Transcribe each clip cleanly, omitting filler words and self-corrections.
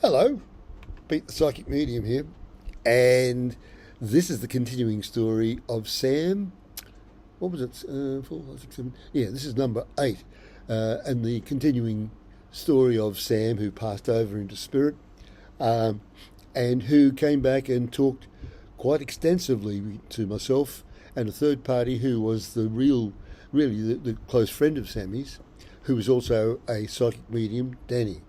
Hello, Pete the Psychic Medium here, and this is the continuing story of Sam. What was it? 4, 5, 6, 7. Yeah, this is number 8, and the continuing story of Sam, who passed over into spirit, and who came back and talked quite extensively to myself and a third party who was really the close friend of Sammy's, who was also a psychic medium, Danny.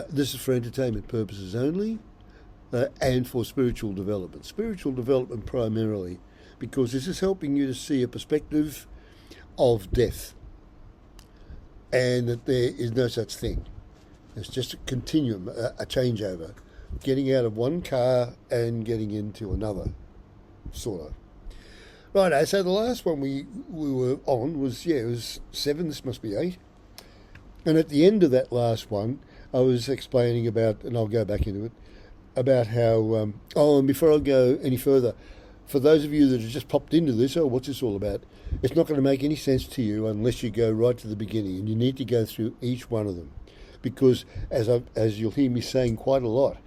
This is for entertainment purposes only, and for spiritual development. Spiritual development primarily, because this is helping you to see a perspective of death, and that there is no such thing. It's just a continuum, a changeover, getting out of one car and getting into another, sort of. Righto, so the last one we were on was, it was 7, this must be 8. And at the end of that last one, I was explaining about, and I'll go back into it, about how, and before I go any further, for those of you that have just popped into this, what's this all about? It's not going to make any sense to you unless you go right to the beginning, and you need to go through each one of them. Because, as you'll hear me saying quite a lot,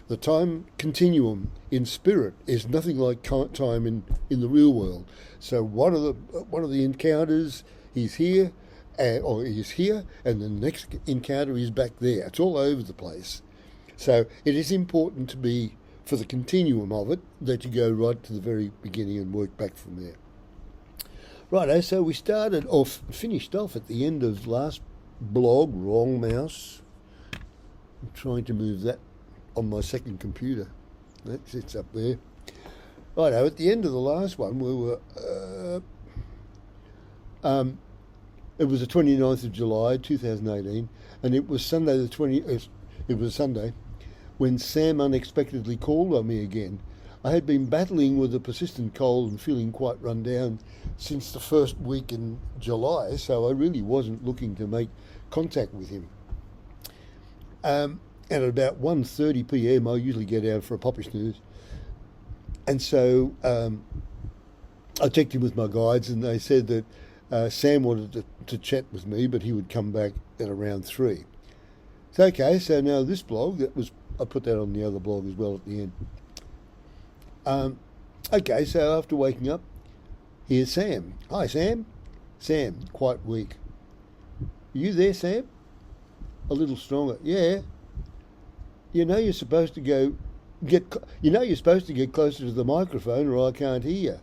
the time continuum in spirit is nothing like time in the real world. So one of the encounters, he's here, or he's here, and the next encounter is back there. It's all over the place. So it is important to be, for the continuum of it, that you go right to the very beginning and work back from there. Righto, so we finished off at the end of last blog, wrong mouse. I'm trying to move that on my second computer. That sits up there. Righto, at the end of the last one, we were... it was the 29th of July, 2018, and it was Sunday it was Sunday, when Sam unexpectedly called on me again. I had been battling with a persistent cold and feeling quite run down since the first week in July, so I really wasn't looking to make contact with him. And at about 1:30 p.m, I usually get out for a poppy snooze. And so I checked in with my guides, and they said that Sam wanted to chat with me, but he would come back at around 3. So, okay, so now this blog, I put that on the other blog as well at the end. Okay, so after waking up, here's Sam. Hi, Sam. Sam, quite weak. You there, Sam? A little stronger. Yeah. You know you're supposed to get closer to the microphone, or I can't hear you.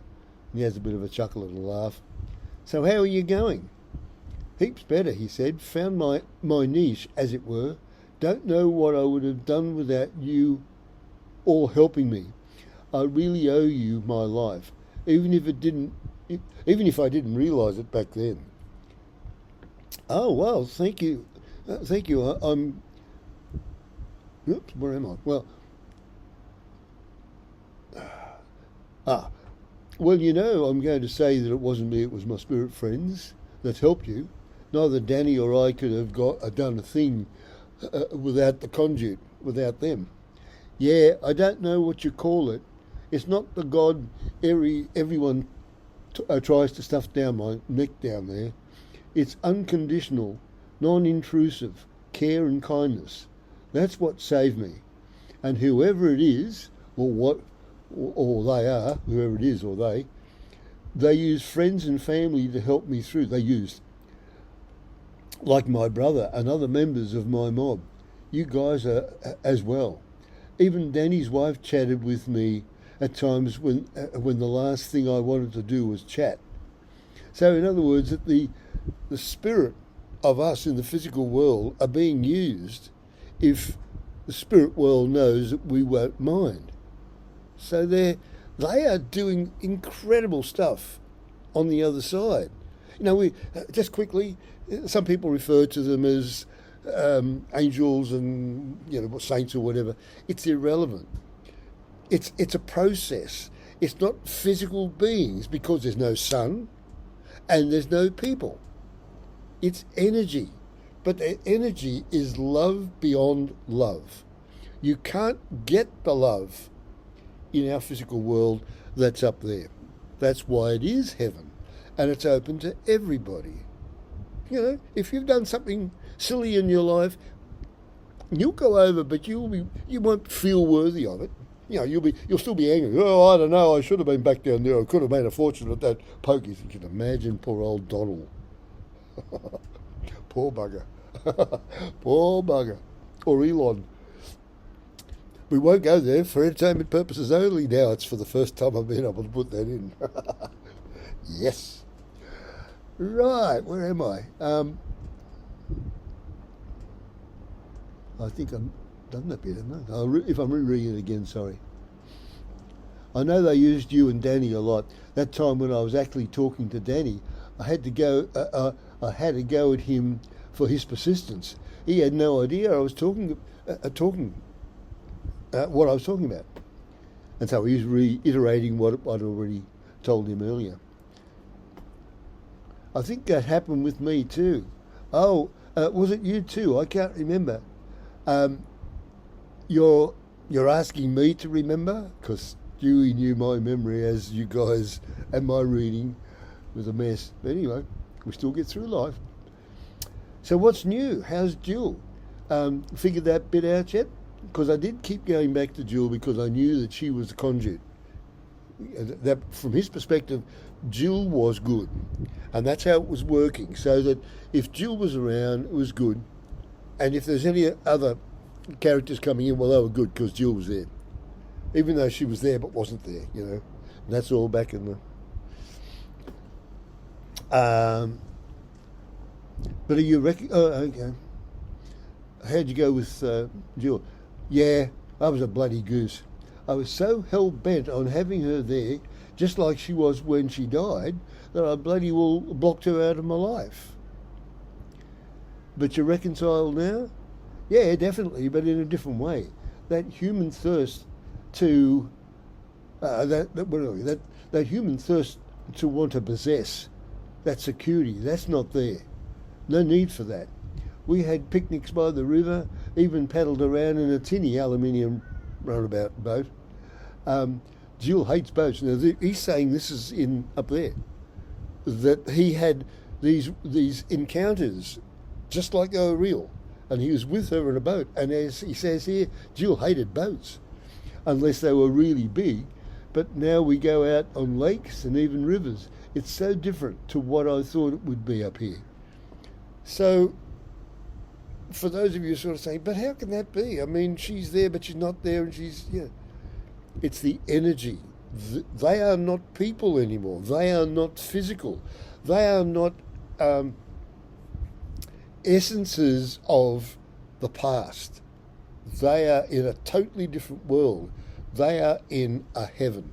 And he has a bit of a chuckle and a laugh. So how are you going? Heaps better, he said. Found my niche, as it were. Don't know what I would have done without you all helping me. I really owe you my life, even if I didn't realise it back then. Oh, well, thank you. Thank you. I'm... Oops, where am I? Well... Well, you know, I'm going to say that it wasn't me, it was my spirit friends that helped you. Neither Danny or I could have done a thing without the conduit, without them. Yeah, I don't know what you call it. It's not the God everyone tries to stuff down my neck down there. It's unconditional, non-intrusive care and kindness. That's what saved me. And whoever it is, or they are, whoever it is or they use friends and family to help me through. They used, like my brother and other members of my mob. You guys are as well. Even Danny's wife chatted with me at times when the last thing I wanted to do was chat. So in other words, that the spirit of us in the physical world are being used if the spirit world knows that we won't mind. So they are doing incredible stuff on the other side. You know, we just quickly, some people refer to them as angels and saints or whatever. It's irrelevant. It's a process. It's not physical beings, because there's no sun and there's no people. It's energy, but the energy is love beyond love. You can't get the love in our physical world that's up there. That's why it is heaven, and it's open to everybody. You know, if you've done something silly in your life, You'll go over, but you won't feel worthy of it. You know, you'll still be angry. Oh, I don't know. I should have been back down there. I could have made a fortune at that poker. You can imagine poor old Donald. Poor bugger. Poor bugger. Or Elon. We won't go there for entertainment purposes only now. It's for the first time I've been able to put that in. Yes. Right, where am I? I think I'm done that bit, haven't I? If I'm rereading it again, sorry. I know they used you and Danny a lot. That time when I was actually talking to Danny, I had to go at him for his persistence. He had no idea I was talking what I was talking about. And so he was reiterating what I'd already told him earlier. I think that happened with me too. Oh, was it you too? I can't remember. You're asking me to remember? Because Dewey knew my memory as you guys and my reading was a mess. But anyway, we still get through life. So what's new? How's Jill? Figured that bit out yet? Because I did keep going back to Jill because I knew that she was the conduit. That from his perspective, Jill was good. And that's how it was working. So that if Jill was around, it was good. And if there's any other characters coming in, well, they were good because Jill was there. Even though she was there but wasn't there, you know. And that's all back in the... But are you... Oh, okay. How'd you go with Jill? Yeah, I was a bloody goose. I was so hell-bent on having her there, just like she was when she died, that I bloody well blocked her out of my life. But you're reconciled now? Yeah, definitely, but in a different way. That human thirst to... that human thirst to want to possess, that security, that's not there. No need for that. We had picnics by the river, even paddled around in a tinny aluminium runabout boat. Jill hates boats. Now, he's saying this is in up there, that he had these encounters just like they were real, and he was with her in a boat. And as he says here, Jill hated boats, unless they were really big. But now we go out on lakes and even rivers. It's so different to what I thought it would be up here. So, for those of you sort of saying, but how can that be? I mean, she's there, but she's not there, and she's, yeah. It's the energy. They are not people anymore. They are not physical. They are not essences of the past. They are in a totally different world. They are in a heaven.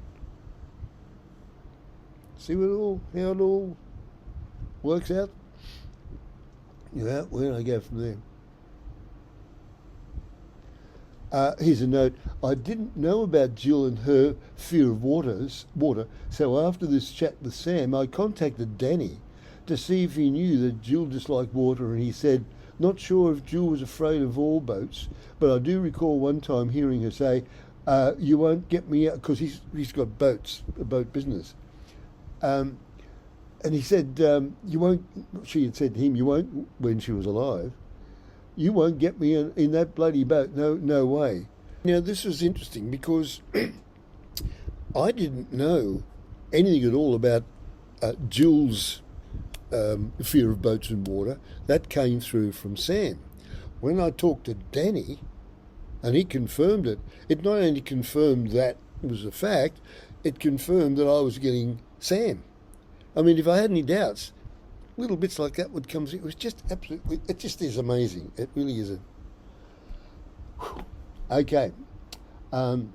See how it all works out? Yeah, where do I go from there? Here's a note. I didn't know about Jill and her fear of water, so after this chat with Sam, I contacted Danny to see if he knew that Jill disliked water, and he said, not sure if Jill was afraid of all boats, but I do recall one time hearing her say, you won't get me out, because he's got boats, a boat business. And he said, you won't, she had said to him, you won't, when she was alive, you won't get me in that bloody boat, no way. Now, this was interesting because I didn't know anything at all about Jill's fear of boats and water. That came through from Sam. When I talked to Danny, and he confirmed it, it not only confirmed that it was a fact, it confirmed that I was getting Sam. I mean, if I had any doubts, little bits like that would come. It was just absolutely, it just is amazing. It really is. Okay. All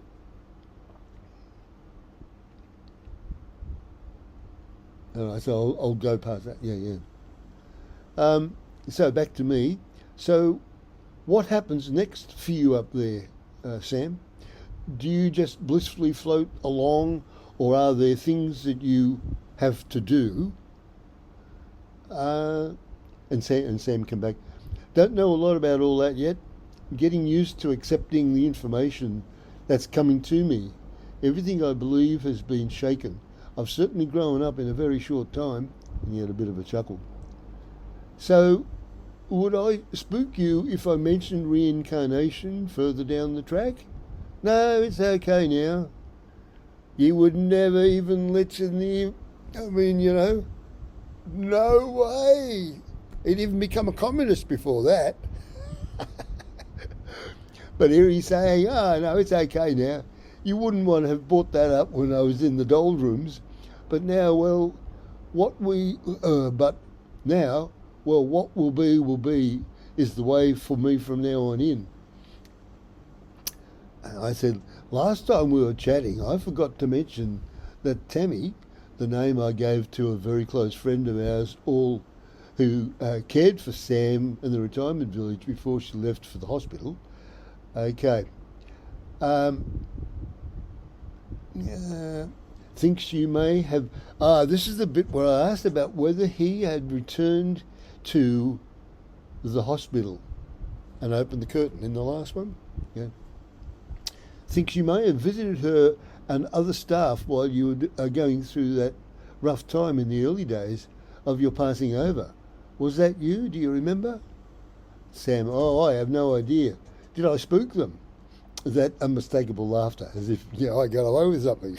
right, so I'll go past that. Yeah. So back to me. So what happens next for you up there, Sam? Do you just blissfully float along, or are there things that you have to do? And Sam come back. Don't know a lot about all that yet. Getting used to accepting the information that's coming to me. Everything I believe has been shaken. I've certainly grown up in a very short time. And he had a bit of a chuckle. So, would I spook you if I mentioned reincarnation further down the track? No, it's okay now. You would never even listen to him. I mean, no way. He'd even become a communist before that. But here he's saying, oh, no, it's okay now. You wouldn't want to have brought that up when I was in the doldrums. But now, well, what will be is the way for me from now on in. And I said, last time we were chatting, I forgot to mention that Tammy, the name I gave to a very close friend of ours, who cared for Sam in the retirement village before she left for the hospital. Okay. Thinks you may have... this is the bit where I asked about whether he had returned to the hospital and opened the curtain in the last one. Yeah. Thinks you may have visited her and other staff while you were going through that rough time in the early days of your passing over. Was that you? Do you remember? Sam, I have no idea. Did I spook them? That unmistakable laughter, as if, I got away with something.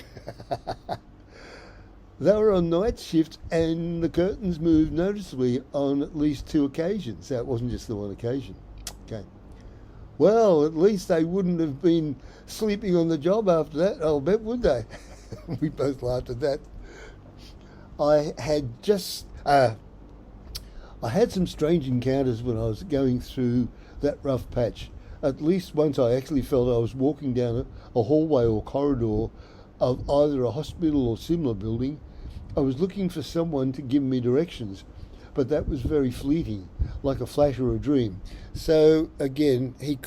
They were on night shift and the curtains moved noticeably on at least 2 occasions. So it wasn't just the one occasion. Okay. Well, at least they wouldn't have been sleeping on the job after that, I'll bet, would they? We both laughed at that. I had some strange encounters when I was going through that rough patch. At least once I actually felt I was walking down a hallway or corridor of either a hospital or similar building. I was looking for someone to give me directions, but that was very fleeting, like a flash or a dream. So again, his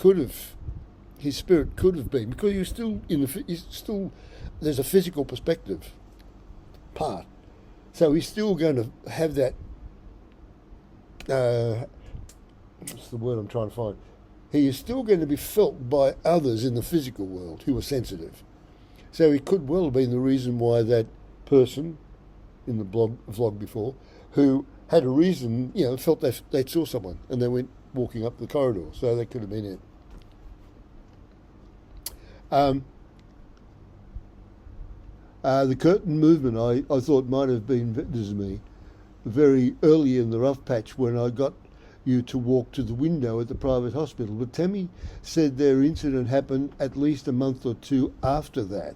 spirit could have been, because you're still there's a physical perspective part. So he's still going to have that, what's the word I'm trying to find? He is still going to be felt by others in the physical world who are sensitive. So he could well have been the reason why that person in the vlog before, who had a reason, felt they saw someone and they went walking up the corridor. So that could have been it. The curtain movement I thought might have been visitors me very early in the rough patch when I got you to walk to the window at the private hospital. But Tammy said their incident happened at least a month or 2 after that.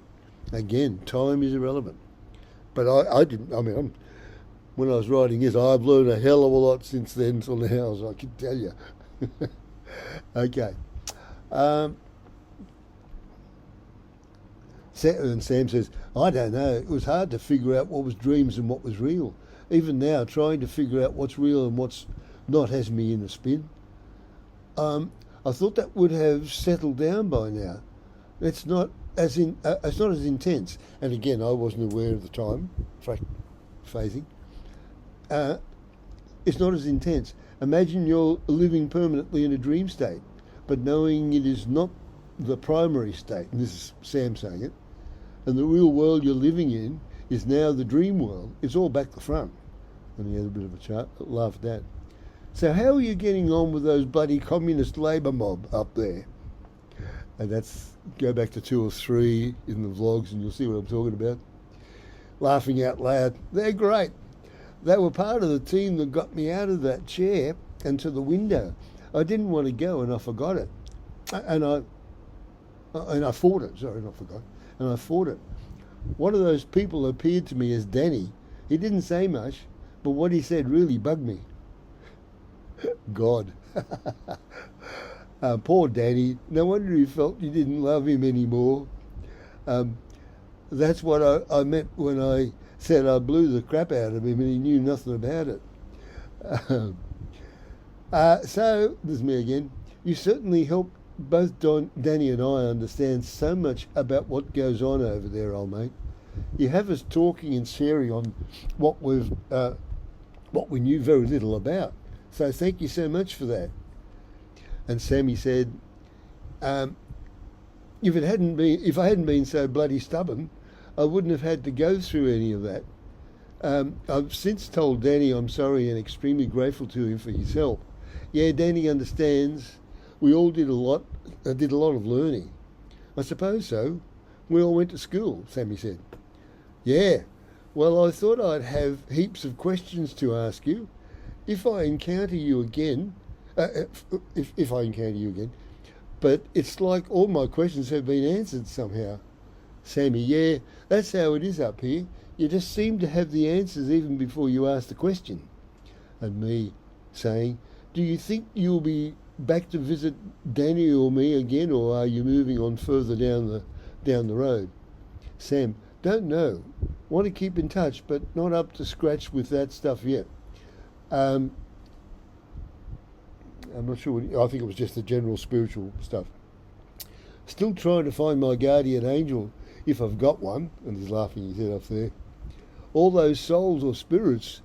Again, time is irrelevant. But I didn't, when I was writing this, I've learned a hell of a lot since then till now, as I can tell you. Okay. And Sam says, I don't know. It was hard to figure out what was dreams and what was real. Even now, trying to figure out what's real and what's not has me in a spin. I thought that would have settled down by now. It's not as intense. And again, I wasn't aware of the time phasing. It's not as intense. Imagine you're living permanently in a dream state, but knowing it is not the primary state. And this is Sam saying it. And the real world you're living in is now the dream world. It's all back the front. And he had a bit of a laugh at that. So how are you getting on with those bloody communist labour mob up there? And go back to 2 or 3 in the vlogs and you'll see what I'm talking about. Laughing out loud. They're great. They were part of the team that got me out of that chair and to the window. I didn't want to go and I forgot it. And I fought it. Sorry, not forgot. And I fought it. One of those people appeared to me as Danny. He didn't say much, but what he said really bugged me. God. Poor Danny. No wonder he felt you didn't love him anymore. That's what I meant when I said I blew the crap out of him and he knew nothing about it. So, this is me again. You certainly helped both Danny and I understand so much about what goes on over there, old mate. You have us talking and sharing on what we knew very little about. So thank you so much for that. And Sammy said, if I hadn't been so bloody stubborn, I wouldn't have had to go through any of that. I've since told Danny I'm sorry and extremely grateful to him for his help. Yeah, Danny understands. We all did a lot of learning. I suppose so. We all went to school, Sammy said. Yeah. Well, I thought I'd have heaps of questions to ask you. If I encounter you again, if I encounter you again, but it's like all my questions have been answered somehow. Sammy, yeah, that's how it is up here. You just seem to have the answers even before you ask the question. And me saying, do you think you'll be back to visit Danny or me again, or are you moving on further down the road? Sam, don't know. Want to keep in touch, but not up to scratch with that stuff yet. I'm not sure. I think it was just the general spiritual stuff. Still trying to find my guardian angel, if I've got one. And he's laughing his head off there. All those souls or spirits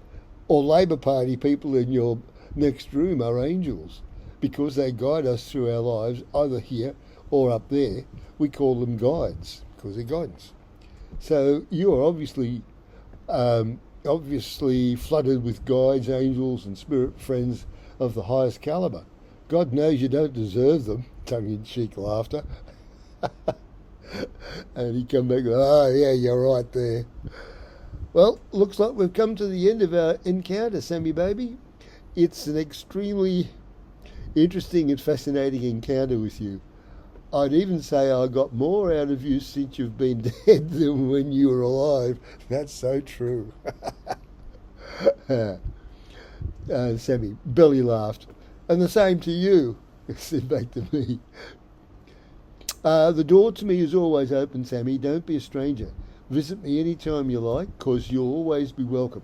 or Labor Party people in your next room are angels because they guide us through our lives, either here or up there. We call them guides because they're guidance. So you are obviously flooded with guides, angels and spirit friends of the highest calibre. God knows you don't deserve them, tongue-in-cheek laughter. And he come back, oh yeah, you're right there. Well, looks like we've come to the end of our encounter, Sammy baby. It's an extremely interesting and fascinating encounter with you. I'd even say I got more out of you since you've been dead than when you were alive. That's so true. Sammy belly laughed. And the same to you, said back to me. The door to me is always open, Sammy. Don't be a stranger. Visit me any time you like, 'cause you'll always be welcome.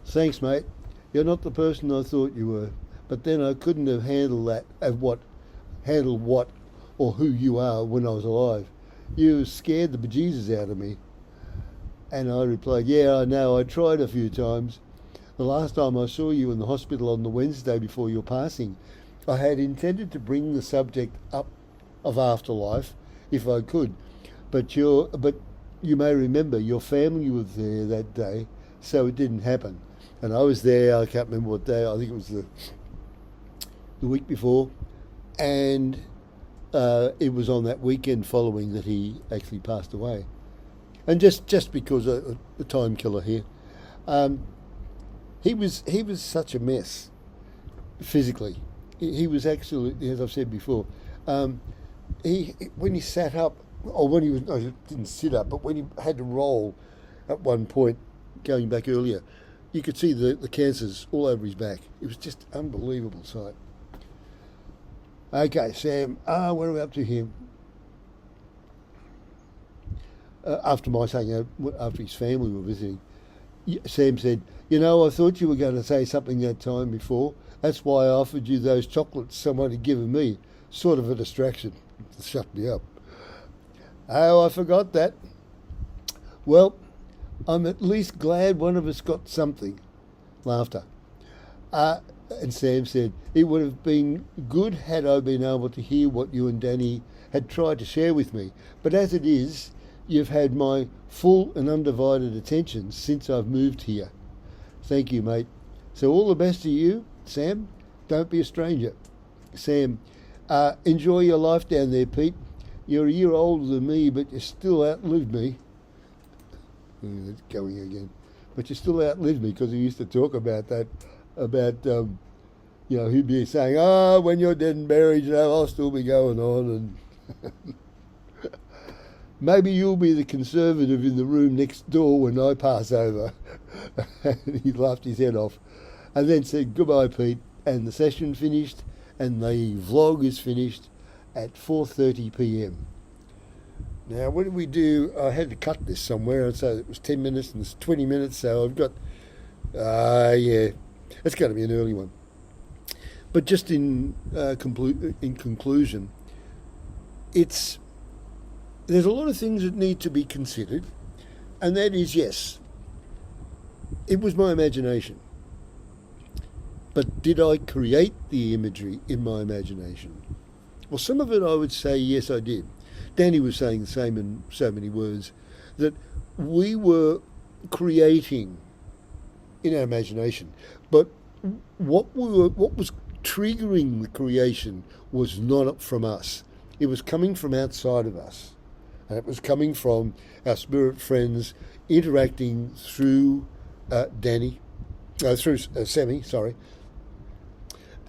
Thanks, mate. You're not the person I thought you were. But then I couldn't have handled what or who you are when I was alive. You scared the bejesus out of me. And I replied, yeah, I know. I tried a few times. The last time I saw you in the hospital on the Wednesday before your passing, I had intended to bring the subject up of afterlife if I could. But you may remember your family was there that day, so it didn't happen. And I was there, I can't remember what day, I think it was the week before. And it was on that weekend following that he actually passed away. And just because the time killer here, he was such a mess physically. He was absolutely, as I've said before, when he sat up, or when he didn't sit up, but when he had to roll at one point, going back earlier, you could see the cancers all over his back. It was just an unbelievable sight. Okay, Sam, what are we up to here? After my saying, after his family were visiting, Sam said, you know, I thought you were going to say something that time before. That's why I offered you those chocolates someone had given me. Sort of a distraction to shut me up. Oh, I forgot that. Well, I'm at least glad one of us got something. Laughter. And Sam said, it would have been good had I been able to hear what you and Danny had tried to share with me. But as it is, you've had my full and undivided attention since I've moved here. Thank you, mate. So all the best to you, Sam. Don't be a stranger. Sam, enjoy your life down there, Pete. You're a year older than me, but you still outlived me. It's going again. But you still outlived me, because he used to talk about that, he'd be saying, when you're dead and buried, I'll still be going on. And maybe you'll be the conservative in the room next door when I pass over. And he laughed his head off and then said, goodbye, Pete. And the session finished, and the vlog is finished at 4:30 p.m. Now, what did we do? I had to cut this somewhere, and so it was 10 minutes and it's 20 minutes, so I've got, it's going to be an early one. But just in conclusion, there's a lot of things that need to be considered, and that is, yes, it was my imagination. But did I create the imagery in my imagination? Well, some of it I would say, yes, I did. Danny was saying the same in so many words, that we were creating in our imagination. But what was triggering the creation was not from us. It was coming from outside of us. And it was coming from our spirit friends interacting through Semi,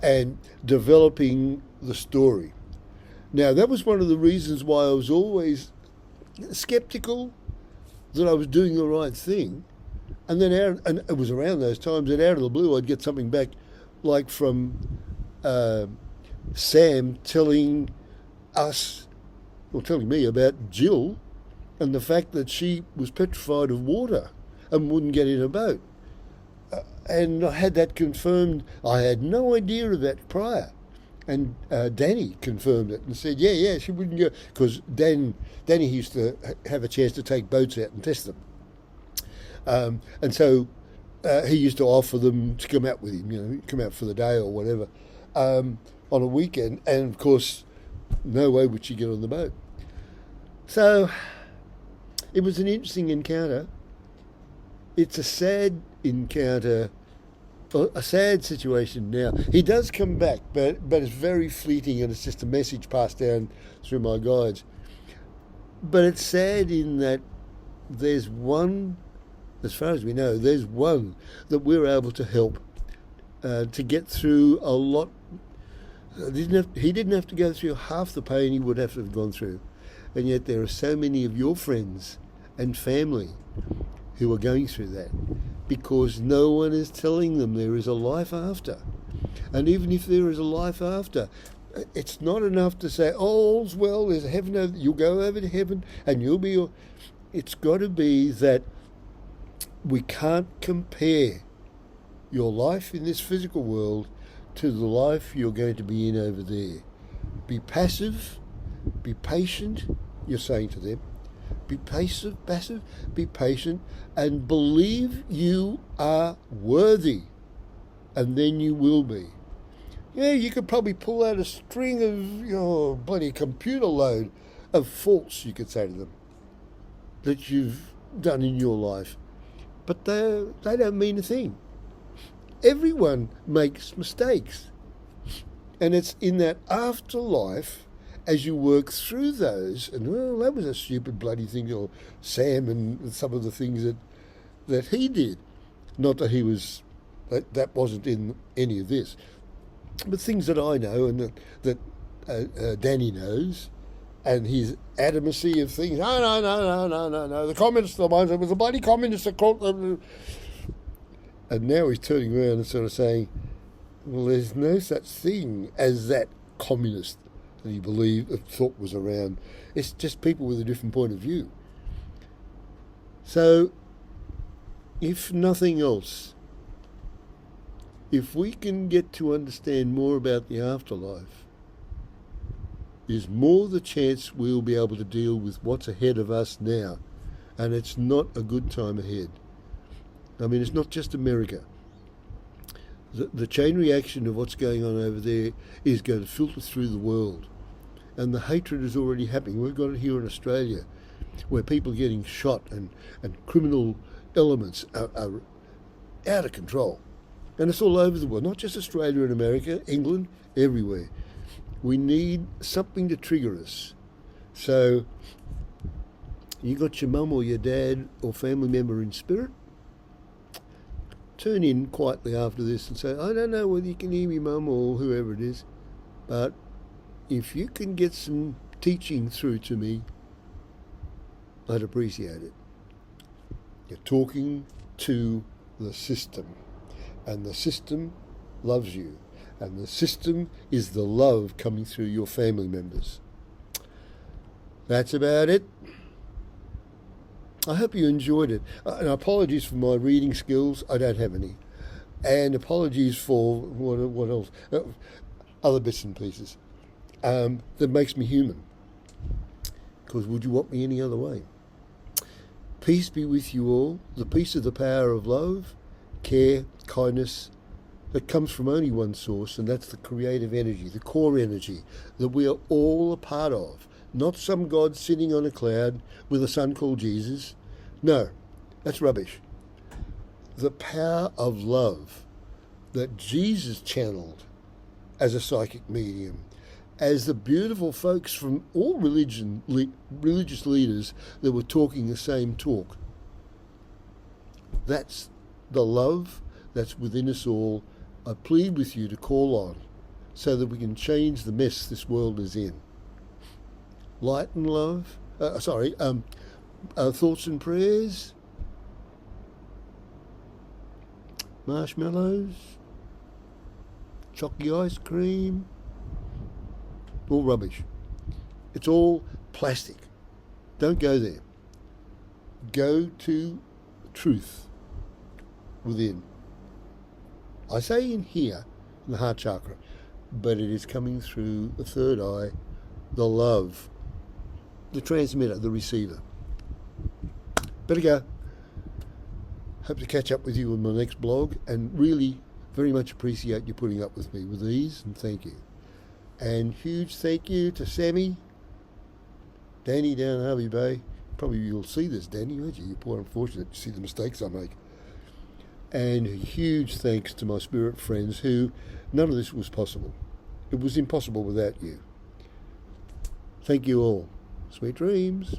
and developing the story. Now, that was one of the reasons why I was always skeptical that I was doing the right thing. And then, and it was around those times that out of the blue, I'd get something back, like from Sam telling me about Jill and the fact that she was petrified of water and wouldn't get in a boat. And I had that confirmed. I had no idea of that prior. And Danny confirmed it and said, yeah, she wouldn't go. Because Danny used to have a chance to take boats out and test them. And so he used to offer them to come out with him, come out for the day or whatever, on a weekend. And, of course, no way would she get on the boat. So it was an interesting encounter. It's a sad encounter, a sad situation now. He does come back, but it's very fleeting, and it's just a message passed down through my guides. But it's sad in that there's one, as far as we know, there's one that we're able to help to get through a lot. He didn't have to go through half the pain he would have to have gone through. And yet there are so many of your friends and family who are going through that because no one is telling them there is a life after. And even if there is a life after, it's not enough to say, oh, all's well, there's a heaven, you'll go over to heaven and you'll be... It's got to be that we can't compare your life in this physical world to the life you're going to be in over there. Be passive, be patient, you're saying to them. Be passive, be patient, and believe you are worthy, and then you will be. Yeah, you could probably pull out a string of your bloody computer load of faults, you could say to them, that you've done in your life. But they don't mean a thing. Everyone makes mistakes. And it's in that afterlife, as you work through those, and well, that was a stupid bloody thing, or Sam and some of the things that he did. Not that he was, that wasn't in any of this. But things that I know and that Danny knows, and his adamancy of things, no, the communists, the ones, it was the bloody communists that called them. And now he's turning around and sort of saying, well, there's no such thing as that communist that he thought was around. It's just people with a different point of view. So, if nothing else, if we can get to understand more about the afterlife, there's more the chance we'll be able to deal with what's ahead of us now. And it's not a good time ahead. I mean, it's not just America. The chain reaction of what's going on over there is going to filter through the world. And the hatred is already happening. We've got it here in Australia, where people are getting shot and criminal elements are out of control. And it's all over the world, not just Australia and America, England, everywhere. We need something to trigger us. So, you got your mum or your dad or family member in spirit? Turn in quietly after this and say, I don't know whether you can hear me, mum, or whoever it is, but if you can get some teaching through to me, I'd appreciate it. You're talking to the system, and the system loves you, and the system is the love coming through your family members. That's about it. I hope you enjoyed it. And apologies for my reading skills. I don't have any. And apologies for what else? Other bits and pieces. That makes me human. Because would you want me any other way? Peace be with you all. The peace of the power of love, care, kindness, that comes from only one source, and that's the creative energy, the core energy that we are all a part of. Not some God sitting on a cloud with a son called Jesus. No, that's rubbish. The power of love that Jesus channeled as a psychic medium, as the beautiful folks from all religious leaders that were talking the same talk. That's the love that's within us all. I plead with you to call on so that we can change the mess this world is in. Light and love, thoughts and prayers, marshmallows, chalky ice cream, all rubbish. It's all plastic. Don't go there. Go to truth within. I say in here, in the heart chakra, but it is coming through the third eye, the love, the transmitter, the receiver. Better go. Hope to catch up with you on my next blog, and really very much appreciate you putting up with me with these, and thank you. And huge thank you to Sammy, Danny down Harvey Bay. Probably you'll see this, Danny, won't you? You're poor unfortunate to see the mistakes I make. And a huge thanks to my spirit friends who, none of this was possible. It was impossible without you. Thank you all. Sweet dreams.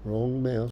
Wrong mouse.